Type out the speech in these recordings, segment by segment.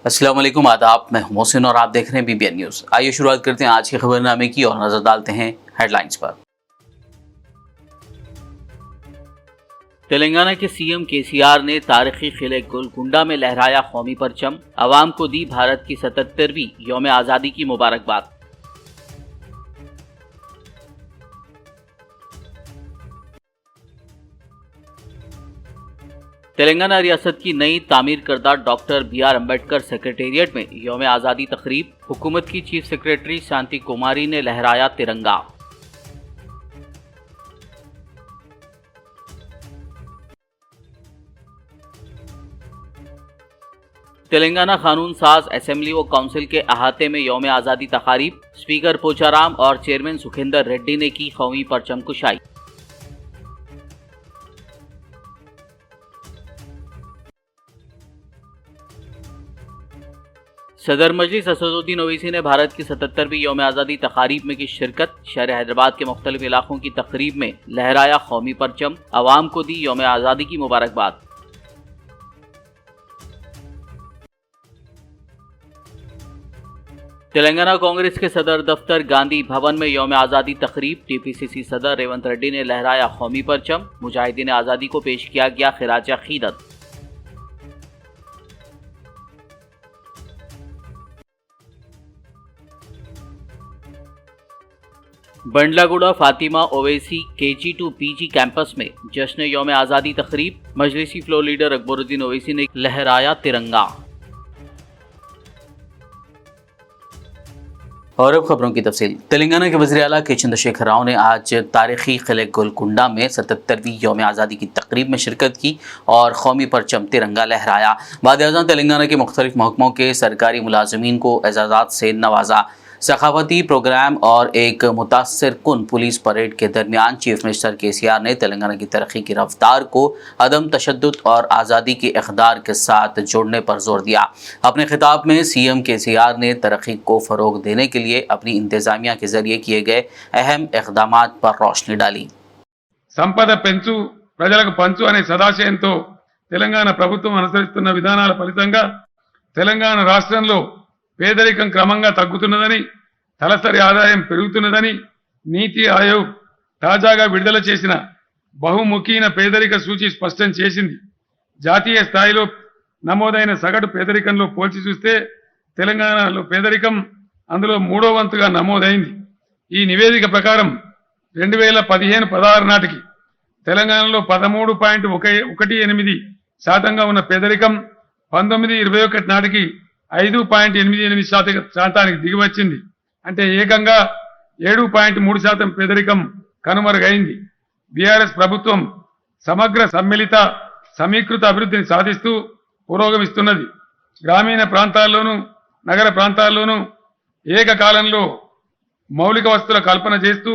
अस्सलाम वालेकुम, आदाब। मैं हूं मोहसिन और आप देख रहे हैं BBN न्यूज़। आइए शुरुआत करते हैं आज के खबरनामे की और नजर डालते हैं हेडलाइंस पर। तेलंगाना के सीएम केसीआर ने तारीखी किले गोलकुंडा में लहराया कौमी परचम, अवाम को दी भारत की 77वीं यौम आज़ादी की मुबारकबाद। तेलंगाना रियासत की नई तामीर करदा डॉक्टर BR अम्बेडकर सेक्रेटेरिएट में यौम आज़ादी तकरीब, हुकूमत की चीफ सेक्रेटरी शांति कुमारी ने लहराया तिरंगा। तेलंगाना कानून साज असेंबली व काउंसिल के अहाते में यौम आज़ादी तकारीब, स्पीकर पोचाराम और चेयरमैन सुखेंदर रेड्डी ने की कौमी परचम कुशाई। सदर मजलिस असदुद्दीन ओवैसी ने भारत की 77वीं यौम आज़ादी तकारीब में की शिरकत, शहर हैदराबाद के मुख्तलिफ इलाकों की तकरीब में लहराया कौमी परचम, अवाम को दी यौम आज़ादी की मुबारकबाद। तेलंगाना कांग्रेस के सदर दफ्तर गांधी भवन में यौम आज़ादी तकरीब, TPCC सदर रेवंत रेड्डी ने लहराया कौमी परचम, मुजाहिदीन आज़ादी को पेश किया गया खिराज अकीदत। Bandlaguda Fatima Owaisi KG2 PG campus में जश्न यौम आज़ादी तकरीब, मजलिसी फ्लोर लीडर अकबरुद्दीन ओवैसी ने लहराया तिरंगा। और अब खबरों की तफसील। तेलंगाना के वज़ीर आला के चंद्रशेखर राव ने आज तारीखी किले गोलकुंडा में 77वीं यौम आज़ादी की तकरीब में शिरकत की और कौमी परचम तिरंगा लहराया। वज़ीर-ए-आज़म तेलंगाना के मुख्तलिफ महकमों के सरकारी मुलाजमीन को एजाज़ात से नवाजा। सखावती प्रोग्राम और एक मुतासर कुन पुलिस परेड के दरमियान चीफ मिनिस्टर KCR ने तेलंगाना की तरक्की की रफ्तार को अदम तशद्दुद और आज़ादी के इक़दार के साथ जोड़ने पर जोर दिया। अपने खिताब में सीएम KCR ने तरक्की को फ़रोग़ देने के लिए अपनी इंतज़ामिया के ज़रिए किए गए अहम इक़दामात पर रोशनी डाली। సంపద పెంచు ప్రజలకు పంచు అనే సదాశయంతో తెలంగాణ ప్రభుత్వం అనుసరిస్తున్న విధానాల ఫలితంగా తెలంగాణ రాష్ట్రంలో పేదరికం క్రమంగా తగ్గుతున్నదని, తలసరి ఆదాయం పెరుగుతున్నదని నీతి ఆయోగ్ తాజాగా విడుదల చేసిన బహుముఖీన పేదరిక సూచి స్పష్టం చేసింది. జాతీయ స్థాయిలో నమోదైన సగటు పేదరికంలో పోల్చి చూస్తే తెలంగాణలో పేదరికం అందులో 3వ వంతుగా నమోదైంది. ఈ నివేదిక ప్రకారం 2015-16 నాటికి తెలంగాణలో 13.18% ఉన్న పేదరికం 1921 నాటికి 5.88% దిగివచ్చింది. అంటే ఏకంగా 7.3% పేదరికం కనుమరుగైంది. బీఆర్ఎస్ ప్రభుత్వం సమగ్ర సమ్మిళిత సమీకృత అభివృద్ధిని సాధిస్తూ పురోగమిస్తున్నది. గ్రామీణ ప్రాంతాల్లోనూ నగర ప్రాంతాల్లోనూ ఏకకాలంలో మౌలిక వసతుల కల్పన చేస్తూ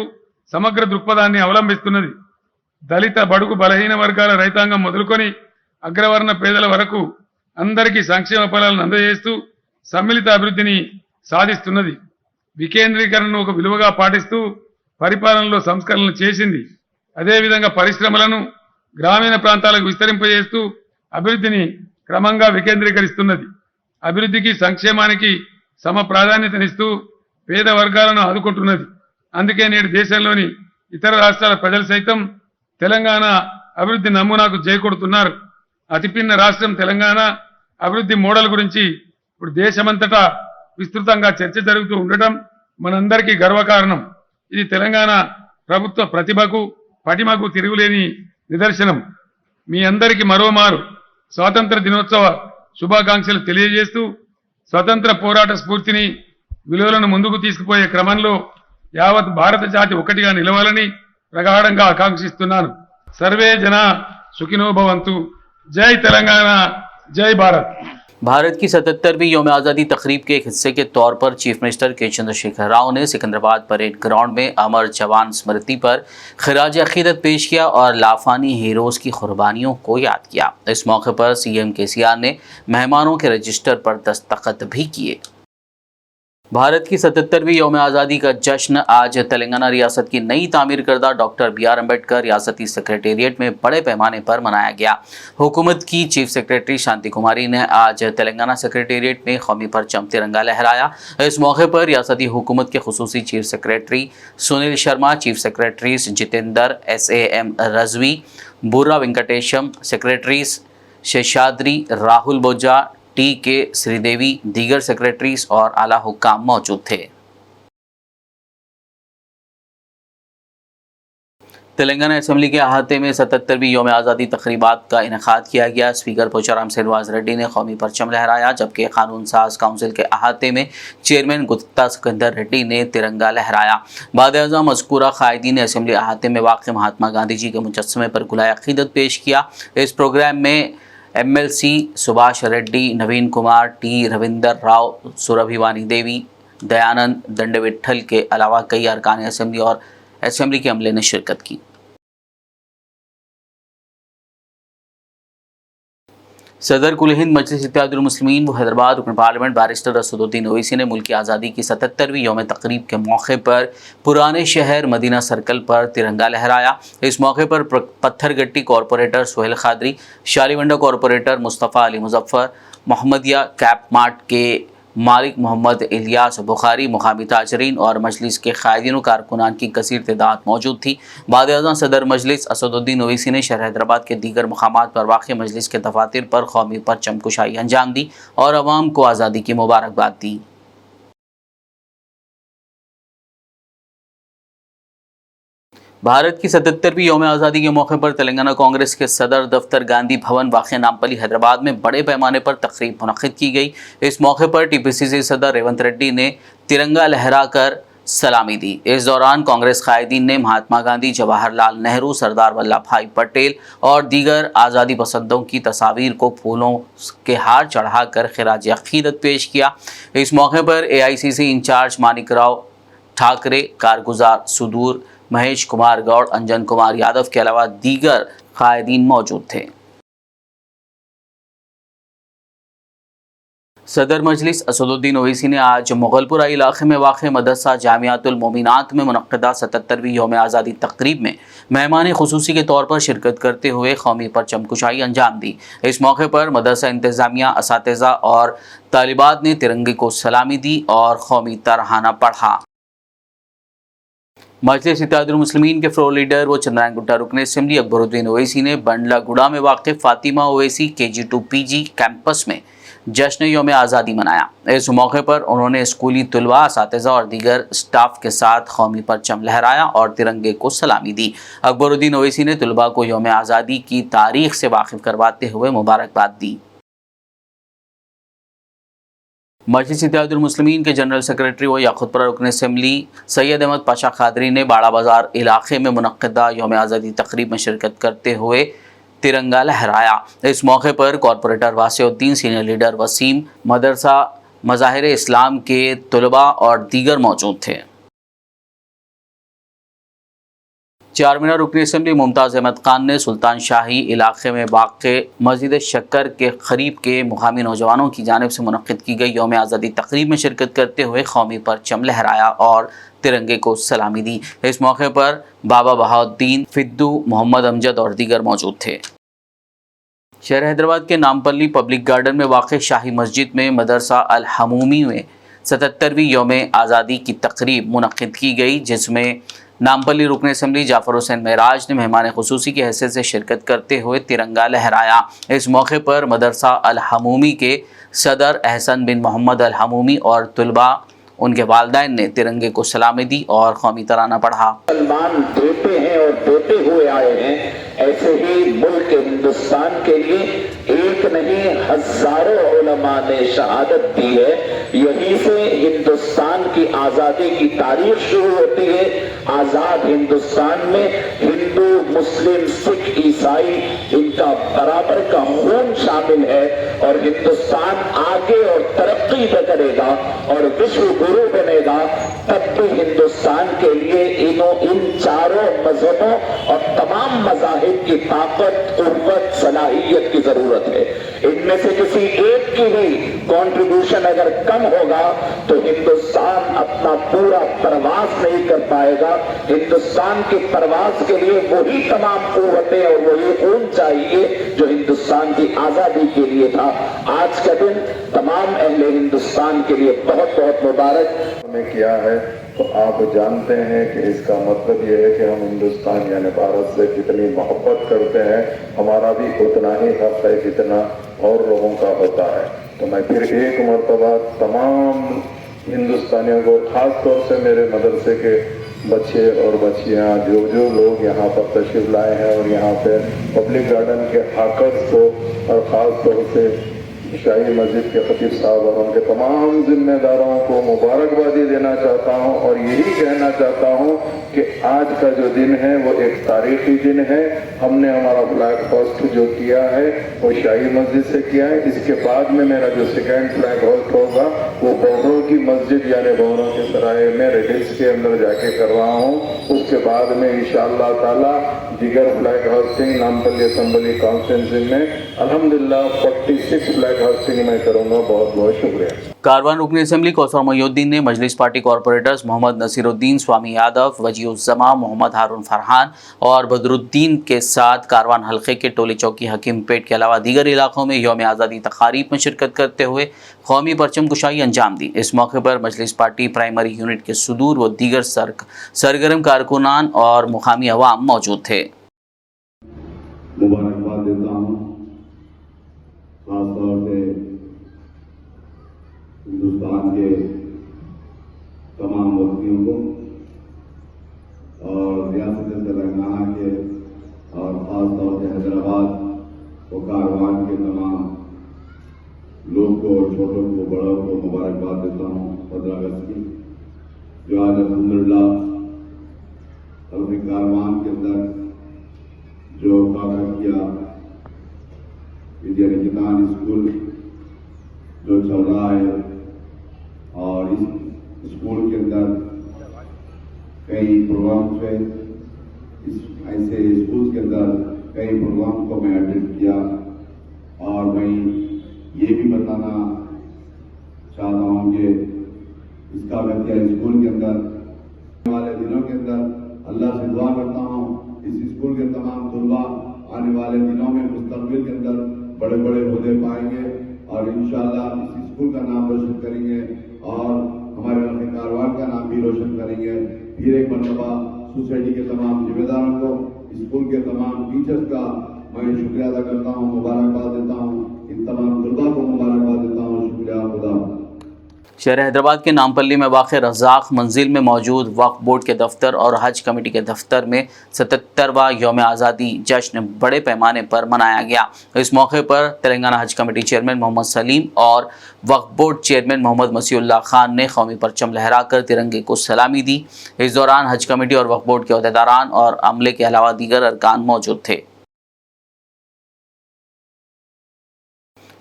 సమగ్ర దృక్పథాన్ని అవలంబిస్తున్నది. దళిత బడుగు బలహీన వర్గాల రైతాంగం మొదలుకొని అగ్రవర్ణ పేదల వరకు అందరికీ సంక్షేమ ఫలాలను అందజేస్తూ సమ్మిళిత అభివృద్ధిని సాధిస్తున్నది. వికేంద్రీకరణను ఒక విలువగా పాటిస్తూ పరిపాలనలో సంస్కరణలు చేసింది. అదేవిధంగా పరిశ్రమలను గ్రామీణ ప్రాంతాలకు విస్తరింపజేస్తూ అభివృద్ధిని క్రమంగా వికేంద్రీకరిస్తున్నది. అభివృద్ధికి సంక్షేమానికి సమ ప్రాధాన్యతనిస్తూ పేద వర్గాలను ఆదుకుంటున్నది. అందుకే నేడు దేశంలోని ఇతర రాష్ట్రాల ప్రజలు సైతం తెలంగాణ అభివృద్ధి నమూనాకు జైకొడుతున్నారు. అతిపిన్న రాష్ట్రం తెలంగాణ అభివృద్ధి మోడల్ గురించి ఇప్పుడు దేశమంతటా విస్తృతంగా చర్చ జరుగుతూ ఉండటం మనందరికీ గర్వకారణం. ఇది తెలంగాణ ప్రభుత్వ ప్రతిభకు పటిమకు తిరుగులేని నిదర్శనం. మీ అందరికీ మరోమారు స్వాతంత్ర దినోత్సవ శుభాకాంక్షలు తెలియజేస్తూ స్వతంత్ర పోరాట స్ఫూర్తిని విలువలను ముందుకు తీసుకుపోయే క్రమంలో యావత్ భారత జాతి ఒకటిగా నిలవాలని ప్రగాఢంగా ఆకాంక్షిస్తున్నాను. సర్వే జన సుఖినో భవంతు. जय तेलंगाना, जय भारत। भारत की 77वीं यौम आज़ादी तकरीब के एक हिस्से के तौर पर चीफ मिनिस्टर के चंद्रशेखर राव ने सिकंदराबाद परेड ग्राउंड में अमर जवान स्मृति पर खिराज अकीदत पेश किया और लाफानी हीरोज़ की कुर्बानियों को याद किया। इस मौके पर सीएम KCR ने मेहमानों के रजिस्टर पर दस्तखत भी किए। भारत की 77वीं यौम आज़ादी का जश्न आज तेलंगाना रियासत की नई तामीर करदा डॉक्टर बी आर अम्बेडकर रियासती सेक्रेटेरिएट में बड़े पैमाने पर मनाया गया। हुकूमत की चीफ सेक्रेटरी शांति कुमारी ने आज तेलंगाना सेक्रेटेरिएट में कौमी परचम तिरंगा लहराया। इस मौके पर रियासती हुकूमत के खुसूसी chief secretary Sunil Sharma, chief secretaries Jitendra, SAM Rizvi, Burra Venkatesham, secretaries Seshadri, Rahul Bojja, TK Sridevi, दीगर सेक्रेटरीज और आला हुक्काम मौजूद थे। तेलंगाना असेंबली के अहाते में 77वीं यौम आज़ादी तकरीबात का इनेकाद किया गया। स्पीकर पोचाराम श्रीनिवास रेड्डी ने कौमी परचम लहराया, जबकि कानून साज काउंसिल के अहाते में चेयरमैन गुत्ता सिकंदर रेड्डी ने तिरंगा लहराया। बाद-ए-आज़म मज़कूरा कायदीन असेंबली अहाते में वाक़ महात्मा गांधी जी के मुजस्समे पर गुलाए अक़ीदत पेश किया। इस प्रोग्राम में MLC सुभाष रेड्डी, नवीन कुमार, T रविंदर राव, सुरभिवानी देवी, दयानंद दंडविट्ठल के अलावा कई अरकान असेंबली और असेंबली के अमले ने शिरकत की। सदर कुल हिंद मजलिस इत्तेहादुल मुस्लिमीन व हैदराबाद रुकन पार्लियामेंट बैरिस्टर असदुद्दीन ओवैसी ने मुल्क की आज़ादी की 77वीं यौम तकरीब के मौके पर पुराने शहर मदीना सर्कल पर तिरंगा लहराया। इस मौके पर Patthargatti corporator Sohail Qadri, Shalibanda corporator Mustafa Ali Muzaffar, Mohammadia cap mart के मालिक मोहम्मद इलियास बुखारी, मुकामी ताजरीन और मजलिस के कायदीन कारकुनान की कसीर तादाद मौजूद थी। बाद-ए-आज़म सदर मजलिस असदुद्दीन ओवैसी ने शहर हैदराबाद के दीगर मकामात पर वाक़ मजलिस के दफातर पर कौमी परचम कुशाई अंजाम दी और अवाम को आज़ादी की मुबारकबाद दी। भारत की 77वीं यौम आज़ादी के मौके पर तेलंगाना कांग्रेस के सदर दफ्तर गांधी भवन वाक़ नामपल्ली हैदराबाद में बड़े पैमाने पर तकरीब मुनक़्क़िद की गई। इस मौके पर TPCC सदर रेवंत रेड्डी ने तिरंगा लहरा कर सलामी दी। इस दौरान कांग्रेस कायदीन ने महात्मा गांधी, जवाहरलाल नेहरू, सरदार वल्लभ भाई पटेल और दीगर आज़ादी पसंदों की तस्वीर को फूलों के हार चढ़ाकर खिराज अक़ीदत पेश किया। इस मौके पर AICC इंचार्ज मानिकराव ठाकरे, कारगुजार सुदूर, महेश कुमार गौड़, अंजन कुमार यादव के अलावा दीगर कायदीन मौजूद थे। सदर मजलिस असदुद्दीन ओवैसी ने आज मुगलपुरा इलाके में वाक़े मदरसा जामियातुल मोमिनात में मुनक़्क़दा 77वीं यौम आज़ादी तकरीब में मेहमान खुसूसी के तौर पर शिरकत करते हुए कौमी परचम कुशाई अंजाम दी। इस मौके पर मदरसा इंतज़ामिया, असातिज़ा और तालिबात ने तिरंगे को सलामी दी और कौमी तराना पढ़ा। मजलिस इत्तेहादुल मुस्लिमीन के फ्लोर लीडर व चंद्रायन गुट्टा रुकन असेंबली अकबरुद्दीन ओवैसी ने बंडला गुड़ा में वाक़ Fatima Owaisi KG2 PG campus में जश्न यौम आज़ादी मनाया। इस मौके पर उन्होंने स्कूली तलबा, असातिज़ा और दीगर स्टाफ के साथ कौमी परचम लहराया और तिरंगे को सलामी दी। अकबरुद्दीन ओवैसी ने तलबा को यौम आज़ादी की तारीख से वाकिफ़ करवाते हुए मुबारकबाद दी। मजलिस इत्तेहादुल मुस्लिमीन के जनरल सेक्रेटरी व याकूतपुरा रुकन असेंबली सैयद अहमद पाशा कादरी ने बाड़ा बाजार इलाके में मुनक़्क़दा यौम आज़ादी तकरीब में शिरकत करते हुए तिरंगा लहराया। इस मौके पर कॉरपोरेटर वासिउद्दीन, सीनियर लीडर वसीम, मदरसा मज़ाहिर इस्लाम के तलबा और दीगर मौजूद थे। चारमीनार रुकन असेंबली मुमताज़ अहमद खान ने सुल्तान शाही इलाके में वाक़े मस्जिद शक्कर के करीब के मुकामी नौजवानों की जानिब से मुनक़्क़िद की गई यौम आज़ादी तकरीब में शिरकत करते हुए कौमी परचम लहराया और तिरंगे को सलामी दी। इस मौके पर बाबा बहाउद्दीन, फिद्दू, मोहम्मद अमजद और दीगर मौजूद थे। शहर हैदराबाद के नामपल्ली पब्लिक गार्डन में वाक़े शाही मस्जिद में मदरसा अल हमूमी में 77वीं यौम आज़ादी की तकरीब मुनक़्क़िद की गई, जिसमें नामपल्ली रुकन असेंबली जाफ़र हुसैन मेराज ने मेहमान खुसूसी की हैसियत से शिरकत करते हुए तिरंगा लहराया। इस मौके पर मदरसा अल हमूमी के सदर एहसन बिन मोहम्मद अल हमूमी और तलबा, उनके वालिदैन ने तिरंगे को सलामी दी और कौमी तराना पढ़ा। मुसलमान देते हैं और देते हुए आए हैं, ऐसे ही मुल्क हिंदुस्तान के लिए एक नहीं हजारों उलमा ने शहादत दी है। यहीं से हिंदुस्तान की आजादी की तारीख शुरू होती है। आजाद हिंदुस्तान में हिंदू, मुस्लिम, सिख, ईसाई इनका बराबर का खून शामिल है और हिंदुस्तान आगे और तरक्की करेगा और विश्व गुरु बनेगा, तब भी हिंदुस्तान के लिए इन चारों मजहबों और तमाम मज़ाहिब की ताकत, कुव्वत, सलाहियत की जरूरत है। इनमें से किसी एक की भी कंट्रीब्यूशन अगर कम खत्म होगा तो हिंदुस्तान अपना पूरा प्रवास नहीं कर पाएगा। हिंदुस्तान के प्रवास के लिए वही तमाम कुव्वतें और वही खून चाहिए जो हिंदुस्तान की आजादी के लिए था। आज का दिन तमाम अहले हिंदुस्तान के लिए बहुत बहुत मुबारक में किया है। तो आप जानते हैं कि इसका मतलब ये है कि हम हिंदुस्तान यानी भारत से कितनी मोहब्बत करते हैं, हमारा भी उतना ही हक है जितना और लोगों का होता है। तो मैं फिर एक मरतबा तमाम हिंदुस्तानियों को, खास तौर से मेरे मदरसे के बच्चे और बच्चियां जो लोग यहाँ पर तशरीफ लाए हैं और यहाँ पे पब्लिक गार्डन के आकर्ष को और ख़ास तौर से शाही मस्जिद के खतीब साहब और उनके तमाम जिम्मेदारों को मुबारकबादी देना चाहता हूँ और यही कहना चाहता हूँ कि आज का जो दिन है वो एक तारीखी दिन है। हमने हमारा फ्लैग होस्ट जो किया है वो शाही मस्जिद से किया है। इसके बाद में मेरा जो सेकेंड फ्लैग होस्ट होगा वो बहरों की मस्जिद यानी बहरों के सराय में रेडिल्स के अंदर जाके कर रहा हूँ। उसके बाद में इंशाअल्लाह ताला दीगर flag hosting Nampally assembly constituency में अल्हम्दुलिल्लाह 46 फ्लैग होस्टिंग मैं करूँगा। बहुत बहुत शुक्रिया। कारवान रुकन असेंबली कौसर मोहिउद्दीन ने मजलिस पार्टी कॉरपोरेटर्स मोहम्मद नसीरुद्दीन स्वामी यादव, वजीउज़्ज़मा मोहम्मद हारून फरहान और बदरुद्दीन के साथ कारवान हल्के के टोली चौकी हकीम पेट के अलावा दीगर इलाकों में यौम आज़ादी तक़ारीब में शिरकत करते हुए कौमी परचम कुशाई अंजाम दी। इस मौके पर मजलिस पार्टी प्राइमरी यूनिट के सुदूर व दीगर सरगर्म कारकुनान और मुकामी अवाम मौजूद थे। मुबारकबाद देता हूँ खास तौर से हिंदुस्तान के तमाम वक्तियों को और रियासत तेलंगाना के और खास तौर से हैदराबाद और कारवान के तमाम लोग को, छोटों को, बड़ों को मुबारकबाद देता हूँ 15 अगस्त की, जो आज अल्हम्दुलिल्लाह हल्के कारवान के अंदर जो काम किया विद्या निकेतन स्कूल जो चल रहा है और इस स्कूल के अंदर कई प्रोग्राम हुए। ऐसे स्कूल के अंदर कई प्रोग्राम को मैं अटेंड किया और मैं ये भी बताना चाहता हूँ कि इसका वाक़या स्कूल के अंदर वाले दिनों के अंदर अल्लाह से दुआ करता हूँ इस स्कूल के तमाम तलबा आने वाले दिनों में मुस्तकबिल के अंदर बड़े बड़े ओहदे पाएंगे और इंशाअल्लाह इस स्कूल का नाम रोशन करेंगे और हमारे हल्के कारवान का नाम भी रोशन करेंगे। फिर एक मरतबा सोसाइटी के तमाम जिम्मेदारों को, स्कूल के तमाम टीचर्स का मैं शुक्रिया अदा करता हूँ, मुबारकबाद देता हूँ, इन तमाम तलबा को मुबारकबाद देता हूँ। शुक्रिया खुदा। शहर हैदराबाद के नामपल्ली में वाक़ रज़ाक मंजिल में मौजूद वक्फ बोर्ड के दफ्तर और हज कमेटी के दफ्तर में 77वां यौम आज़ादी जश्न बड़े पैमाने पर मनाया गया। इस मौके पर तेलंगाना हज कमेटी चेयरमैन मोहम्मद सलीम और वक्फ बोर्ड चेयरमैन मोहम्मद मसीउल्लाह खान ने कौमी परचम लहराकर तिरंगे को सलामी दी। इस दौरान हज कमेटी और वक्फ बोर्ड के अहदेदारान और अमले के अलावा दीगर अरकान मौजूद थे।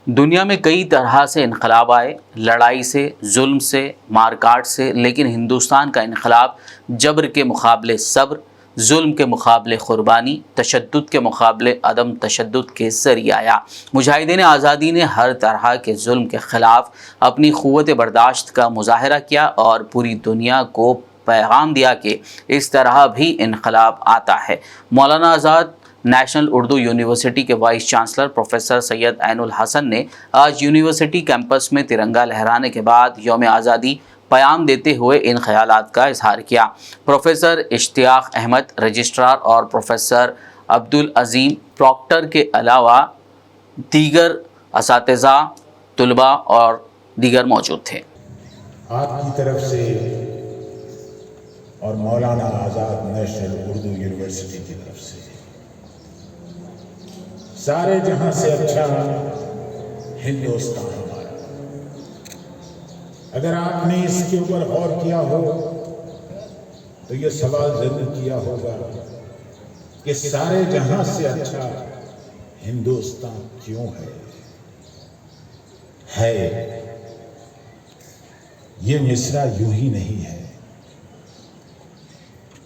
दुनिया में कई तरह से इनकलाब आए, लड़ाई से, जुल्म से, मारकाट से, लेकिन हिंदुस्तान का इनकलाब जबर के मुकाबले सब्र, जुल्म के मुकाबले कुर्बानी, तशद्दुद के मुकाबले अदम तशद्दुद के ज़रिए आया। मुजाहिदीन आज़ादी ने हर तरह के जुल्म के ख़िलाफ़ अपनी क़ुव्वत बर्दाश्त का मुज़ाहरा किया और पूरी दुनिया को पैगाम दिया कि इस तरह भी इनकलाब आता है। मौलाना आज़ाद नेशनल उर्दू यूनिवर्सिटी के vice chancellor professor Syed Ainul Hasan ने आज यूनिवर्सिटी कैंपस में तिरंगा लहराने के बाद यौम आज़ादी पयाम देते हुए इन ख्यालात का इजहार किया। प्रोफेसर इश्तियाक अहमद रजिस्ट्रार और प्रोफेसर अब्दुल अजीम प्रॉक्टर के अलावा दीगर असातिज़ा, तुलबा और दीगर मौजूद थे। आपकी तरफ से और मौलाना आज़ाद नेशनल उर्दू यूनिवर्सिटी की तरफ से सारे जहां से अच्छा हिंदुस्तान हमारा। अगर आपने इसके ऊपर गौर किया हो तो ये सवाल जरूर किया होगा कि सारे जहां से अच्छा हिंदुस्तान क्यों है। ये मिसरा यूं ही नहीं है,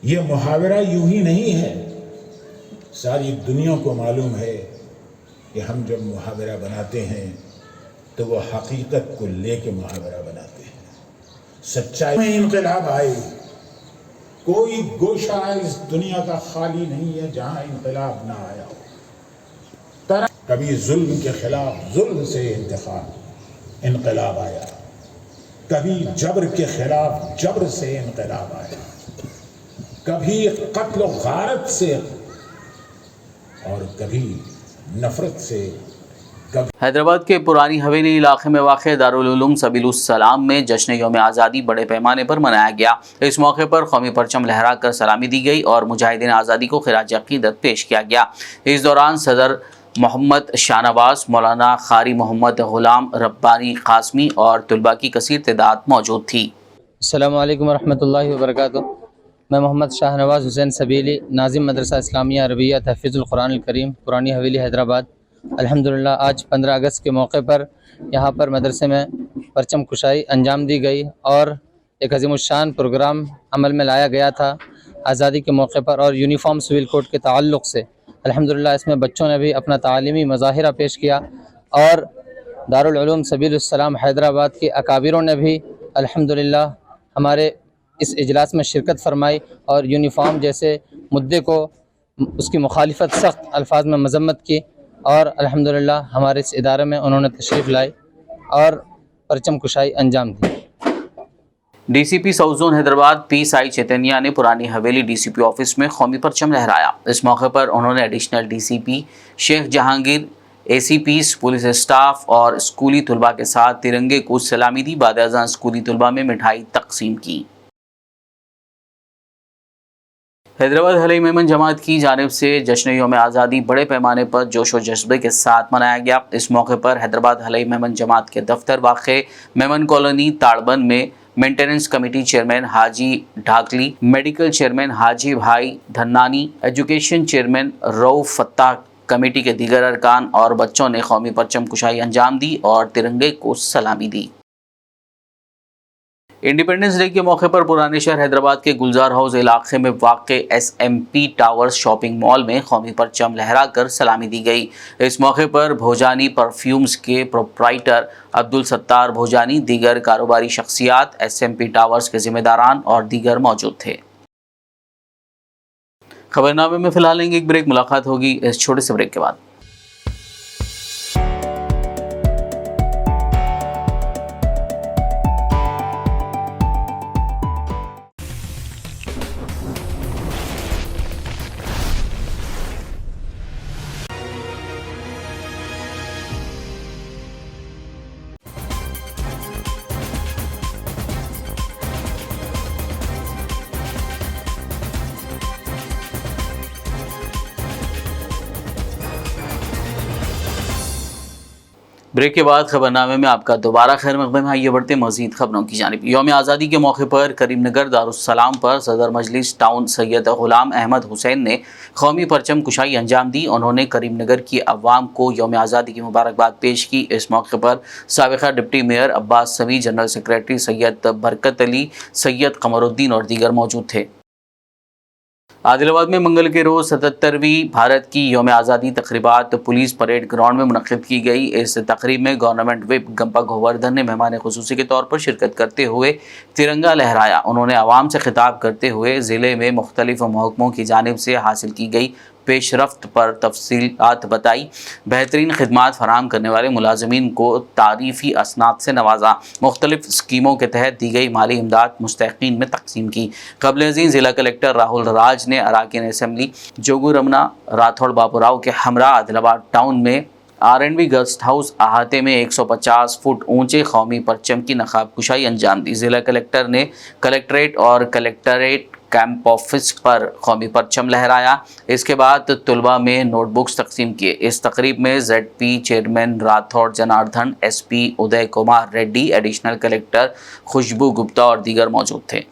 ये मुहावरा यूं ही नहीं है। सारी दुनिया को मालूम है कि हम जब मुहावरा बनाते हैं तो वो हकीकत को लेके मुहावरा बनाते हैं। सच्चाई में इनकलाब आए। कोई गोशा इस दुनिया का खाली नहीं है जहां इनकलाब ना आया हो। कभी जुल्म के खिलाफ जुल्म से इंतखाब इनकलाब आया, कभी जबर के खिलाफ जबर से इनकलाब आया, कभी कत्ल गारत से और कभी नफरत से। हैदराबाद के पुरानी हवेली इलाके में वाक़ दारुल उलूम सबीलुस्सलाम में जश्न यौम आज़ादी बड़े पैमाने पर मनाया गया। इस मौके पर कौमी परचम लहरा कर सलामी दी गई और मुजाहिदीन आज़ादी को खिराज अक़ीदत पेश किया गया। इस दौरान सदर मोहम्मद शाहनवाज, मौलाना कारी मोहम्मद ग़ुलाम रब्बानी क़ासमी और तलबा की कसीर तादाद मौजूद थी। अस्सलामु अलैकुम वरहमतुल्लाहि वबरकातुहू। मैं मोहम्मद शाहनवाज हुसैन सबीली, नाज़िम मदरसा इस्लामिया अरबिया तहफ़ीज़ुल कुरान करीम, पुरानी हवेली, हैदराबाद। अल्हम्दुलिल्लाह आज 15 अगस्त के मौके पर यहाँ पर मदरसे में परचम कुशाई अंजाम दी गई और एक अज़ीमुश्शान प्रोग्राम अमल में लाया गया था आज़ादी के मौके पर। और यूनिफॉर्म सिविल कोड के ताल्लुक़ से अल्हम्दुलिल्लाह इसमें बच्चों ने भी अपना तालीमी मज़ाहिरा पेश किया और दारुल उलूम सबीलुस्सलाम हैदराबाद के अकाबिरों ने भी अल्हम्दुलिल्लाह हमारे इस इजलास में शिरकत फरमाई और यूनिफॉर्म जैसे मुद्दे को उसकी मुखालिफत सख्त अल्फाज में मजम्मत की और अल्हम्दुलिल्लाह हमारे इस इदारे में उन्होंने तशरीफ़ लाई और परचम कुशाई अंजाम दी। DCP south zone Hyderabad P Sai Chaitanya ने पुरानी हवेली डीसीपी ऑफिस में कौमी परचम लहराया। इस मौके पर उन्होंने additional DCP Sheikh Jahangir, ACPs, police staff और स्कूली तलबा के साथ तिरंगे को सलामी दी। बाद अज़ान स्कूली तलबा में मिठाई तकसीम की। हैदराबाद हलई मेमन जमात की जानिब से जश्न यौम आज़ादी बड़े पैमाने पर जोश व जज्बे के साथ मनाया गया। इस मौके पर हैदराबाद हलई मेमन जमात के दफ्तर वाक़े मेमन कॉलोनी ताड़बंद में maintenance committee chairman Haji Dhakli, medical chairman Haji Bhai Dhannani, education chairman Rauf Fattah, committee के दीगर अरकान और बच्चों ने कौमी परचम कुशाई अंजाम दी और तिरंगे को सलामी दी। इंडिपेंडेंस डे के मौके पर पुराने शहर हैदराबाद के गुलजार हाउस इलाके में वाक़े SMP टावर्स शॉपिंग मॉल में कौमी परचम लहरा कर सलामी दी गई। इस मौके पर भोजानी परफ्यूम्स के प्रोप्राइटर अब्दुल सत्तार भोजानी, दीगर कारोबारी शख्सियात, SMP टावर्स के जिम्मेदारान और दीगर मौजूद थे। खबरनामे में फिलहाल लेंगे एक ब्रेक, मुलाकात होगी इस छोटे से ब्रेक के बाद। ब्रेक के बाद खबरनामे में आपका दोबारा खैर मक़दम है। आइए बढ़ते मज़ीद खबरों की जानिब। यौम आज़ादी के मौके पर करीमनगर दारुस्सलाम पर सदर मजलिस टाउन सैयद ग़ुलाम अहमद हुसैन ने कौमी परचम कुशाई अंजाम दी। उन्होंने करीमनगर की अवाम को यौम आज़ादी की मुबारकबाद पेश की। इस मौके पर साबिक़ा डिप्टी मेयर अब्बास समी, जनरल सेक्रेटरी सैयद बरकत अली, सैयद कमरुद्दीन और दीगर मौजूद थे। आदिलाबाद में मंगल के रोज़ 77वीं भारत की यौम आज़ादी तक़रीबात पुलिस परेड ग्राउंड में मुनक़्क़िद की गई। इस तक़रीब में गवर्नमेंट विप गंपा गोवर्धन ने मेहमान ख़ुसूसी के तौर पर शिरकत करते हुए तिरंगा लहराया। उन्होंने आवाम से खिताब करते हुए ज़िले में मुख्तलिफ़ महकमों की जानिब से हासिल की गई पेशरफ्त पर तफसीलात बताई। बेहतरीन खिदमात फराहम करने वाले मुलाजमीन को तारीफ़ी असनाद से नवाजा। मुख्तलिफ स्कीमों के तहत दी गई माली इमदाद मुस्तहिक़ीन में तकसीम की। क़ब्ल अज़ीं ज़िला कलेक्टर राहुल राज ने अराकीन असम्बली जोगू रमना राठौड़ बाबूराव के हमरा आदिलाबाद टाउन में R&B गेस्ट हाउस अहाते में 150 फुट ऊंचे कौमी परचम की नकाब कुशाई अंजाम दी। ज़िला कलेक्टर ने कलेक्ट्रेट और कलेक्टरेट कैंप ऑफिस पर कौमी परचम लहराया। इसके बाद तलबा में नोटबुक्स तकसीम किए। इस तकरीब में ZP chairman Rathore Janardan, SP Uday Kumar Reddy, additional collector खुशबू गुप्ता और दीगर मौजूद थे।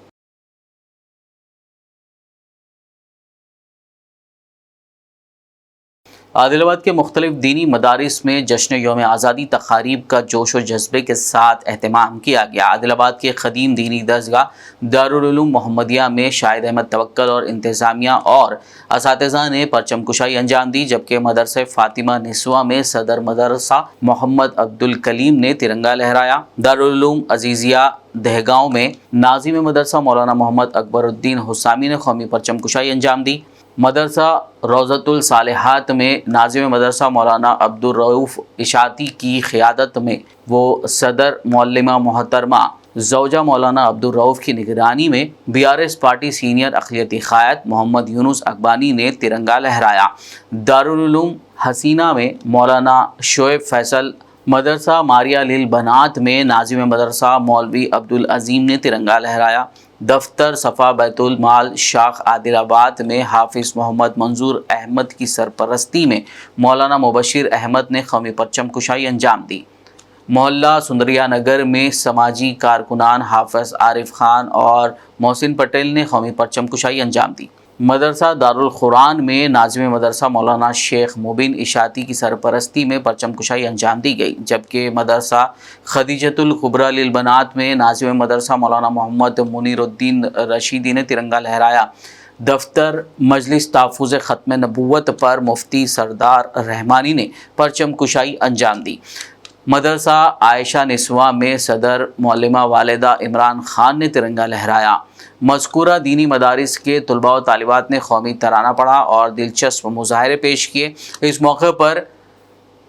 आदिलाबाद के मुख्तलिफ दीनी मदारिस में जश्न यौम आज़ादी तकारीब का जोश व जज्बे के साथ एहतमाम किया गया। आदिलाबाद के ख़दीम दीनी दरगाह दारुल उलूम मोहम्मदिया में शाहिद अहमद तवक्कल और इंतज़ामिया और असातिज़ा ने परचम कुशाई अंजाम दी, जबकि मदरसा फ़ातिमा निस्वा में सदर मदरसा मोहम्मद अब्दुल कलीम ने तिरंगा लहराया। दारुल उलूम अजीज़िया दहगांव में नाज़िम मदरसा मौलाना मोहम्मद अकबरुद्दीन हुसामी ने कौमी परचम कुशाई अंजाम दी। मदरसा रोज़तुल सालिहात में नाज़िम मदरसा मौलाना अब्दुल रऊफ़ इशाती की क़ियादत में वो सदर मौल्लिमा मोहतरमा ज़ौजा मौलाना अब्दुल रऊफ़ की निगरानी में BRS पार्टी सीनियर अक़लियती क़ायद मोहम्मद यूनुस अकबानी ने तिरंगा लहराया। दारुल उलूम हसीना में मौलाना शोएब फैसल, मदरसा मारिया लिल बनात में नाज़िम मदरसा मौलवी अब्दुल अज़ीम ने तिरंगा लहराया। दफ्तर सफ़ा बैतुल माल शाख आदिलाबाद में हाफिज़ मोहम्मद मंजूर अहमद की सरपरस्ती में मौलाना मुबशिर अहमद ने कौमी परचम कुशाई अंजाम दी। मोहल्ला सुंदरिया नगर में समाजी कारकुनान हाफिज़ आरिफ खान और मोहसिन पटेल ने कौमी परचम कुशाई अंजाम दी। मदरसा दारुल कुरान में नाज़िम मदरसा मौलाना शेख मुबिन इशाती की सरपरस्ती में परचम कुशाई अंजाम दी गई, जबकि मदरसा खदीजतुल कुबरा लिल बनात में नाज़िम मदरसा मौलाना मोहम्मद मुनीरुद्दीन रशीदी ने तिरंगा लहराया। दफ्तर मजलिस ताफ़ुज़ ख़त्म नबूवत पर मुफ्ती सरदार रहमानी ने परचम कुशाई अंजाम दी। मदरसा आयशा निस्वा में सदर मौलिमा वालिदा इमरान खान ने तिरंगा लहराया। मज़कूरा दीनी मदारिस के तलबा व तालिबात ने कौमी तराना पढ़ा और दिलचस्प मुज़ाहरे पेश किए। इस मौके पर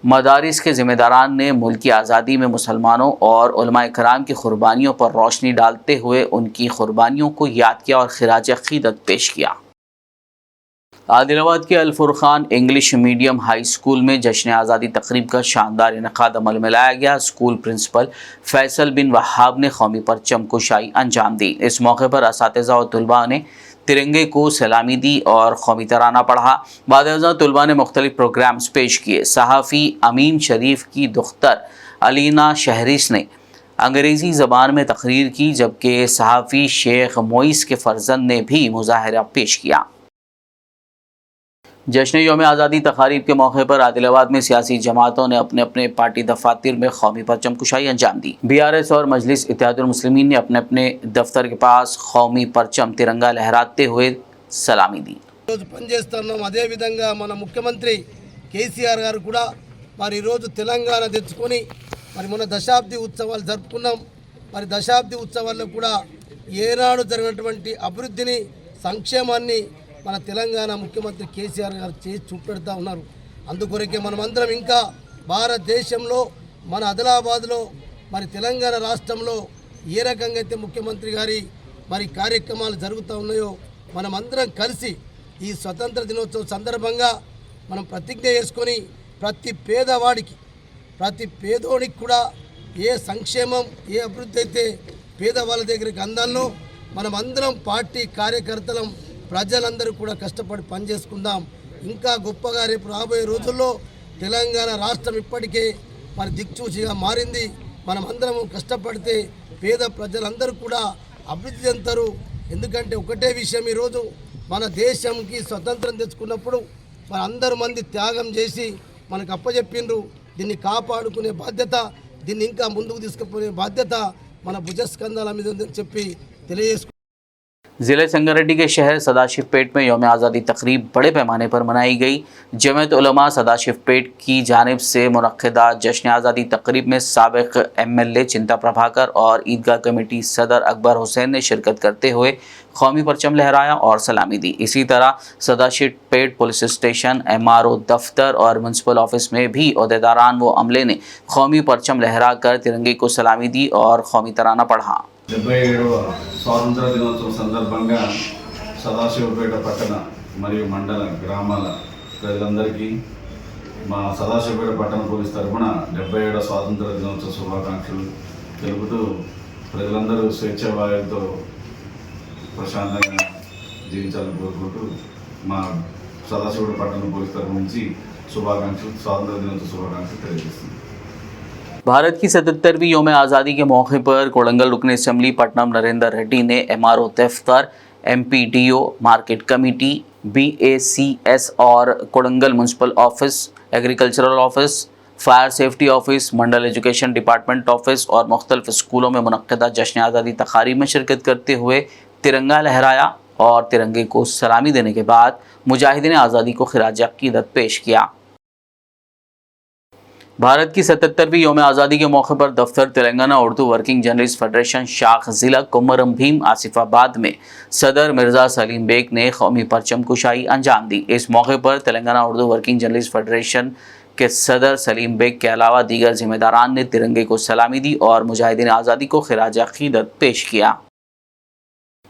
मदारिस के ज़िम्मेदारान ने मुल्क की आज़ादी में मुसलमानों और उलमाए कराम की क़ुरबानियों पर रोशनी डालते हुए उनकी क़ुरबानियों को याद किया और खिराज अक़ीदत पेश किया। आदिलाबाद के अल Furqan English medium high school में जश्न आज़ादी तकरीब का शानदार इनेकाद अमल में लाया गया। स्कूल प्रिंसिपल फैसल बिन वहाब ने कौमी परचम कुशाई अंजाम दी। इस मौके पर असातिज़ा और तलबा ने तिरंगे को सलामी दी और कौमी तराना पढ़ा। बाद तलबा ने मुख्तलिफ प्रोग्राम्स पेश किए। सहाफ़ी अमीन शरीफ की दुख्तर अलीना शहरिस ने अंग्रेज़ी ज़बान में तकरीर की, जबकि सहाफ़ी शेख मोइस के फ़र्जंद ने भी मुज़ाहरा पेश किया। जश्न यौम आज़ादी तकारीब के मौके पर आदिलाबाद में सियासी जमातों ने अपने अपने पार्टी दफातर में कौमी परचम कुशाई अंजाम दी। BRS और मजलिस इत्तेहादुल मुस्लिमीन ने अपने अपने दफ्तर के पास कौमी परचम तिरंगा लहराते हुए सलामी दी। అదే విధంగా మన ముఖ్యమంత్రి కేసీఆర్ గారు కూడా మరి ఈరోజు తెలంగాణ తెచ్చుకొని మరి మన దశాబ్ది ఉత్సవాలు జరుపుకున్నాం। మరి దశాబ్ది ఉత్సవాల్లో కూడా ఏనాడు జరిగినటువంటి అభివృద్ధిని సంక్షేమాన్ని మన తెలంగాణ ముఖ్యమంత్రి కేసీఆర్ గారు చేసి చూపెడతా ఉన్నారు। అందుకొరకే మనమందరం ఇంకా భారతదేశంలో మన ఆదిలాబాద్లో మరి తెలంగాణ రాష్ట్రంలో ఏ రకంగా అయితే ముఖ్యమంత్రి గారి మరి కార్యక్రమాలు జరుగుతూ ఉన్నాయో మనమందరం కలిసి ఈ స్వతంత్ర దినోత్సవం సందర్భంగా మనం ప్రతిజ్ఞ చేసుకొని ప్రతి పేదవాడికి ప్రతి పేదోడికి కూడా ఏ సంక్షేమం ఏ అభివృద్ధి అయితే పేదవాళ్ళ దగ్గరికి అందాలో మనమందరం పార్టీ కార్యకర్తలం ప్రజలందరూ కూడా కష్టపడి పనిచేసుకుందాం। ఇంకా గొప్పగా రేపు రాబోయే రోజుల్లో తెలంగాణ రాష్ట్రం ఇప్పటికే మరి దిక్చూచిగా మారింది। మనమందరం కష్టపడితే పేద ప్రజలందరూ కూడా అభివృద్ధి చెందుతారు। ఎందుకంటే ఒకటే విషయం, ఈరోజు మన దేశంకి స్వతంత్రం తెచ్చుకున్నప్పుడు మన అందరూ మంది త్యాగం చేసి మనకు అప్పచెప్పిండ్రు। దీన్ని కాపాడుకునే బాధ్యత, దీన్ని ఇంకా ముందుకు తీసుకుపోయే బాధ్యత మన భుజస్కంధాల మీద ఉందని చెప్పి తెలియజేసుకుంటున్నాను। ज़िले संगारेड्डी के शहर सदाशिव पेट में यौम आज़ादी तकरीब बड़े पैमाने पर मनाई गई। जमात उलमा सदाशिव पेट की जानिब से मुनक्किदा जश्न आज़ादी तकरीब में साबिक MLA चिंता प्रभाकर और ईदगाह कमेटी सदर अकबर हुसैन ने शिरकत करते हुए कौमी परचम लहराया और सलामी दी। इसी तरह सदाशिव पेट पुलिस स्टेशन, MRO दफ्तर और म्यूनसिपल ऑफिस में भी अहदेदारान व अमले ने कौमी परचम लहरा कर तिरंगे को सलामी दी और कौमी तराना पढ़ा। 77వ స్వాతంత్ర దినోత్సవం సందర్భంగా సదాశివపేట పట్టణ మరియు మండల గ్రామాల ప్రజలందరికీ మా సదాశివపేట పట్టణ పోలీస్ తరఫున 77వ స్వాతంత్ర దినోత్సవ శుభాకాంక్షలు తెలుపుతూ ప్రజలందరూ స్వేచ్ఛావాయువుతో ప్రశాంతంగా జీవించాలని కోరుకుంటూ మా సదాశివపేట పట్టణ పోలీస్ తరఫు నుంచి శుభాకాంక్షలు, స్వాతంత్ర దినోత్సవ శుభాకాంక్షలు తెలియజేస్తున్నాను। भारत की 77वीं यौम आज़ादी के मौके पर कोड़ंगल रुकन असम्बली पटनम नरेंद्र रेड्डी ने MRO दफ्तर, MPDO, मार्केट कमेटी, BACS और Kodangal municipal office, agricultural office, fire safety office, mandal education department office और मुख्तलिफ स्कूलों में मुनक्किदा जश्न आज़ादी तकारीब में शिरकत करते हुए तिरंगा लहराया और तिरंगे को सलामी देने के बाद मुजाहिदीन आज़ादी को खिराज अक़ीदत पेश किया। भारत की 77वीं यौम आज़ादी के मौके पर दफ्तर Telangana Urdu working journalist federation शाख ज़िला कुमरम भीम आसिफाबाद में सदर मिर्ज़ा सलीम बेग ने कौमी परचम कुशाई अंजाम दी। इस मौके पर Telangana Urdu working journalist federation के सदर सलीम बेग के अलावा दीगर जिम्मेदारान ने तिरंगे को सलामी दी और मुजाहिदीन आज़ादी को खिराज अक़ीदत पेश किया।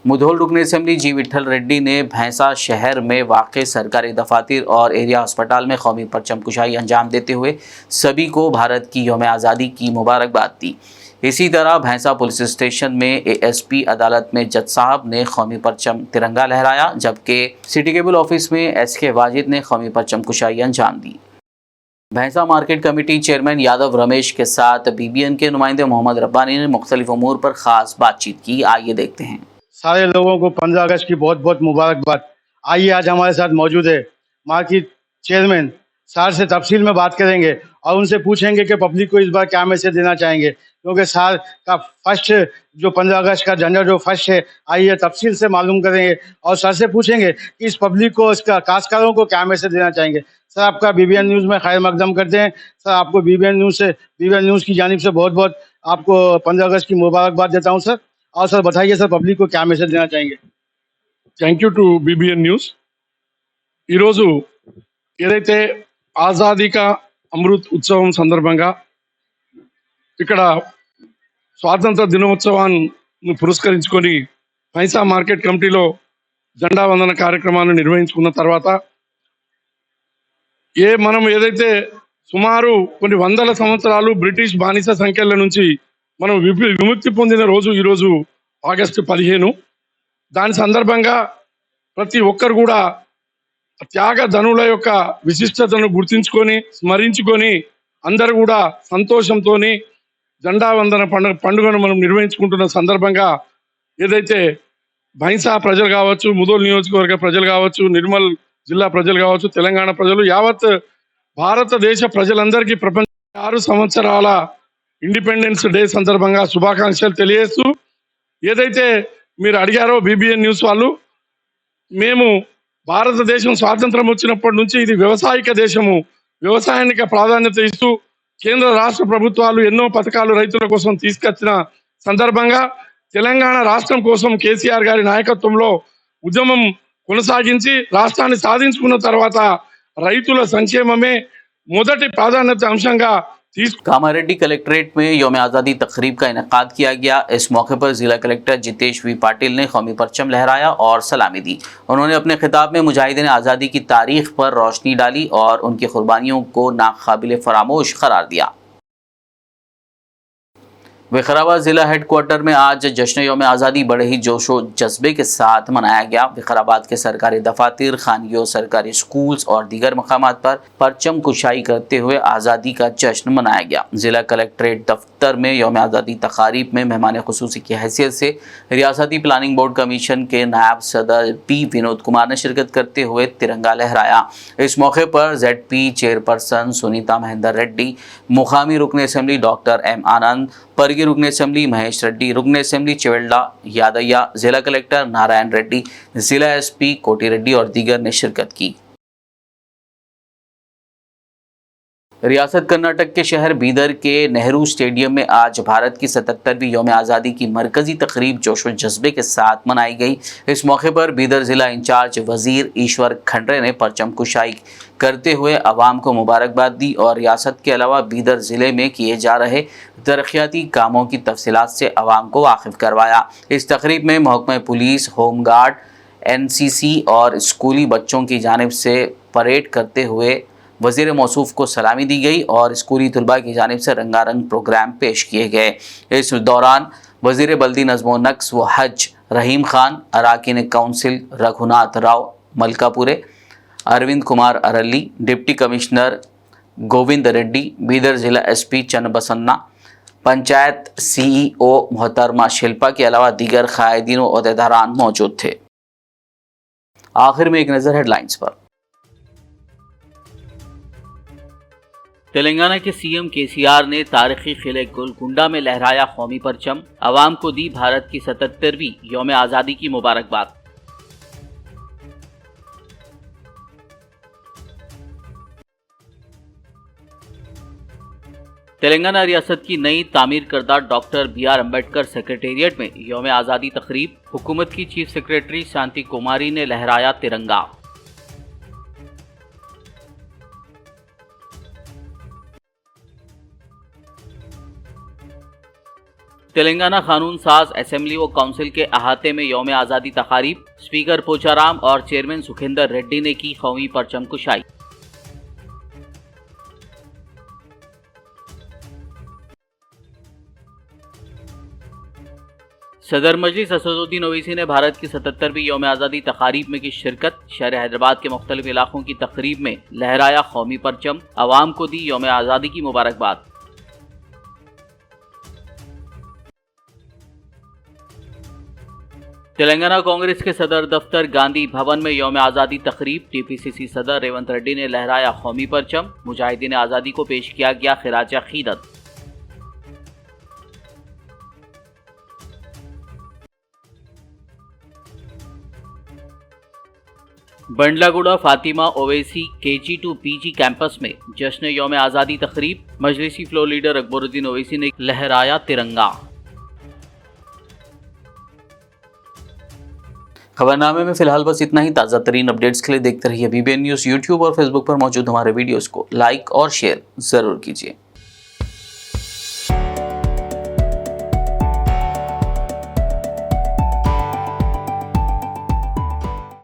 मुधोल रुकन असेंबली जी विठल रेड्डी ने भैंसा शहर में वाक़े सरकारी दफातर और एरिया अस्पताल में कौमी परचम कुशाई अंजाम देते हुए सभी को भारत की यौम आज़ादी की मुबारकबाद दी। इसी तरह भैंसा पुलिस स्टेशन में ASP अदालत में जज साहब ने कौमी परचम तिरंगा लहराया, जबकि सिटी केबल ऑफिस में SK वाजिद ने कौमी परचम कुशाई अंजाम दी। भैंसा market committee chairman Yadav Ramesh के साथ BBN के नुमाइंदे मोहम्मद रब्बानी ने मुख्तलिफ उमूर पर ख़ास बातचीत की। आइए देखते हैं। सारे लोगों को 15 अगस्त की बहुत बहुत मुबारकबाद। आइए आज हमारे साथ मौजूद है मार्केट चेयरमैन, सर से तफसील में बात करेंगे और उनसे पूछेंगे कि पब्लिक को इस बार क्या मैसेज देना चाहेंगे, क्योंकि सर का फर्स्ट जो 15 अगस्त का झंडा जो फर्स्ट है, आइए तफसील से मालूम करेंगे और सर से पूछेंगे कि इस पब्लिक को, इसका काश्तकारों को क्या मैसेज देना चाहेंगे। सर आपका BBN न्यूज़ में खैर मकदम करते हैं। सर आपको BBN न्यूज़ की जानिब से बहुत बहुत आपको 15 अगस्त की मुबारकबाद देता हूँ सर। और सर बताइए सर, पब्लिक को क्या मैसेज देना चाहेंगे। Thank you to BBN news. ఈరోజు ఏదైతే ఆజాదీ కా అమృత్ ఉత్సవం సందర్భంగా ఇక్కడ స్వాతంత్ర దినోత్సవాన్ని పురస్కరించుకొని భైంసా మార్కెట్ కమిటీలో జెండా వందన కార్యక్రమాన్ని నిర్వహించుకున్న తర్వాత మనం ఏదైతే సుమారు కొన్ని వందల సంవత్సరాలు బ్రిటిష్ బానిస సంఖ్యల నుంచి మనం విముక్తి పొందిన రోజు ఈరోజు ఆగస్టు 15। దాని సందర్భంగా ప్రతి ఒక్కరు కూడా త్యాగధనుల యొక్క విశిష్టతను గుర్తించుకొని స్మరించుకొని అందరూ కూడా సంతోషంతో జెండా వందన పండుగను మనం నిర్వహించుకుంటున్న సందర్భంగా ఏదైతే భైంసా ప్రజలు కావచ్చు, ముదోల్ నియోజకవర్గ ప్రజలు కావచ్చు, నిర్మల్ జిల్లా ప్రజలు కావచ్చు, తెలంగాణ ప్రజలు, యావత్ భారతదేశ ప్రజలందరికీ ప్రపంచ 6 సంవత్సరాల ఇండిపెండెన్స్ డే సందర్భంగా శుభాకాంక్షలు తెలియజేస్తూ, ఏదైతే మీరు అడిగారో BBN న్యూస్ వాళ్ళు, మేము భారతదేశం స్వాతంత్రం వచ్చినప్పటి నుంచి ఇది వ్యవసాయక దేశము, వ్యవసాయానికి ప్రాధాన్యత ఇస్తూ కేంద్ర రాష్ట్ర ప్రభుత్వాలు ఎన్నో పథకాలు రైతుల కోసం తీసుకొచ్చిన సందర్భంగా తెలంగాణ రాష్ట్రం కోసం కేసీఆర్ గారి నాయకత్వంలో ఉద్యమం కొనసాగించి రాష్ట్రాన్ని సాధించుకున్న తర్వాత రైతుల సంక్షేమమే మొదటి ప్రాధాన్యత అంశంగా कामारेड्डी कलेक्ट्रेट में यौम आज़ादी तकरीब का इनेकाद किया गया। इस मौके पर जिला कलेक्टर जितेश V पाटिल ने कौमी परचम लहराया और सलामी दी। उन्होंने अपने खिताब में मुजाहिदीन आज़ादी की तारीख पर रोशनी डाली और उनकी कुर्बानियों को नाकाबिल फरामोश करार दिया। विकाराबाद जिला हेडक्वार्टर में आज जश्न यौम आज़ादी बड़े ही जोशो जज्बे के साथ मनाया गया। विकाराबाद के सरकारी दफातर, खानगियों, सरकारी स्कूल्स और दीगर मकामात पर परचम कुशाई करते हुए आज़ादी का जश्न मनाया गया। जिला कलेक्ट्रेट दफ्तर में यौम आज़ादी तकारीब में मेहमान खुसूसी की हैसियत से रियासती प्लानिंग बोर्ड कमीशन के नायब सदर P विनोद कुमार ने शिरकत करते हुए तिरंगा लहराया। इस मौके पर ZP चेयरपर्सन सुनीता महेंदर रेड्डी, मुकामी रुकन असेंबली डॉक्टर M आनंद, परगी रुकन असेंबली महेश रेड्डी, रुकन असेंबली चिवेल्ला यादయ్య, जिला कलेक्टर नारायण रेड्डी, जिला SP कोटी रेड्डी और दीगर ने शिरकत की। रियासत कर्नाटक के शहर बीदर के नेहरू स्टेडियम में आज भारत की 77वीं यौम आज़ादी की मरकजी तकरीब जोश व जज्बे के साथ मनाई गई। इस मौके पर बीदर ज़िला इंचार्ज वज़ीर ईश्वर खंडरे ने परचम कुशाई करते हुए अवाम को मुबारकबाद दी और रियासत के अलावा बीदर ज़िले में किए जा रहे तरक्याती कामों की तफसीलात से अवाम को वाकिफ़ करवाया। इस तकरीब में महकमा पुलिस, होम गार्ड, NCC और स्कूली बच्चों की जानिब से परेड करते हुए वज़ीर मौसूफ को सलामी दी गई और स्कूली तलबा की जानिब से रंगारंग प्रोग्राम पेश किए गए। इस दौरान वज़ीर बल्दी नज़्म नक्स व हज रहीम खान, अराकीन council Raghunath Rao Malkapure, Arvind Kumar Aralli, deputy commissioner Govind Reddy, Bidar ज़िला SP चन्नबसन्ना, पंचायत CEO मोहतरमा शिल्पा के अलावा दीगर कायदीन व अहदेदारान मौजूद थे। आखिर में एक नजर हेडलाइंस पर। तेलंगाना के सीएम केसीआर ने तारीखी किले गोलकुंडा में लहराया कौमी परचम, आवाम को दी भारत की 77वीं यौम आज़ादी की मुबारकबाद। तेलंगाना रियासत की नई तामीर करदा डॉक्टर BR अम्बेडकर सेक्रेटेरिएट में यौम आज़ादी तकरीब, हुकूमत की चीफ सेक्रेटरी शांति कुमारी ने लहराया तिरंगा। तेलंगाना कानून साज असेंबली व काउंसिल के अहाते में यौम आज़ादी तकारीब, स्पीकर पोचाराम और चेयरमैन सुखेंदर रेड्डी ने की कौमी परचम कुशाई। सदर मजलिस असदुद्दीन ओवैसी ने भारत की 77वीं यौम आज़ादी तकारीब में की शिरकत, शहर हैदराबाद के मुख्तलिफ इलाकों की तकरीब में लहराया कौमी परचम, आवाम को दी यौम आज़ादी की मुबारकबाद। तेलंगाना कांग्रेस के सदर दफ्तर गांधी भवन में यौम आज़ादी तकरीब, TPCC सदर रेवंत रेड्डी ने लहराया कौमी परचम, मुजाहिदीन आज़ादी को पेश किया गया खिराज अकीदत। Bandlaguda Fatima Owaisi KG2 PG campus में जश्न यौम आज़ादी तकरीब, मजलिसी फ्लोर लीडर अकबरुद्दीन ओवैसी ने लहराया तिरंगा। खबरनामे में फिलहाल बस इतना ही। ताज़ा तरीन अपडेट्स के लिए देखते रहिए BBN न्यूज़। यूट्यूब और फेसबुक पर मौजूद हमारे वीडियोस को लाइक और शेयर ज़रूर कीजिए।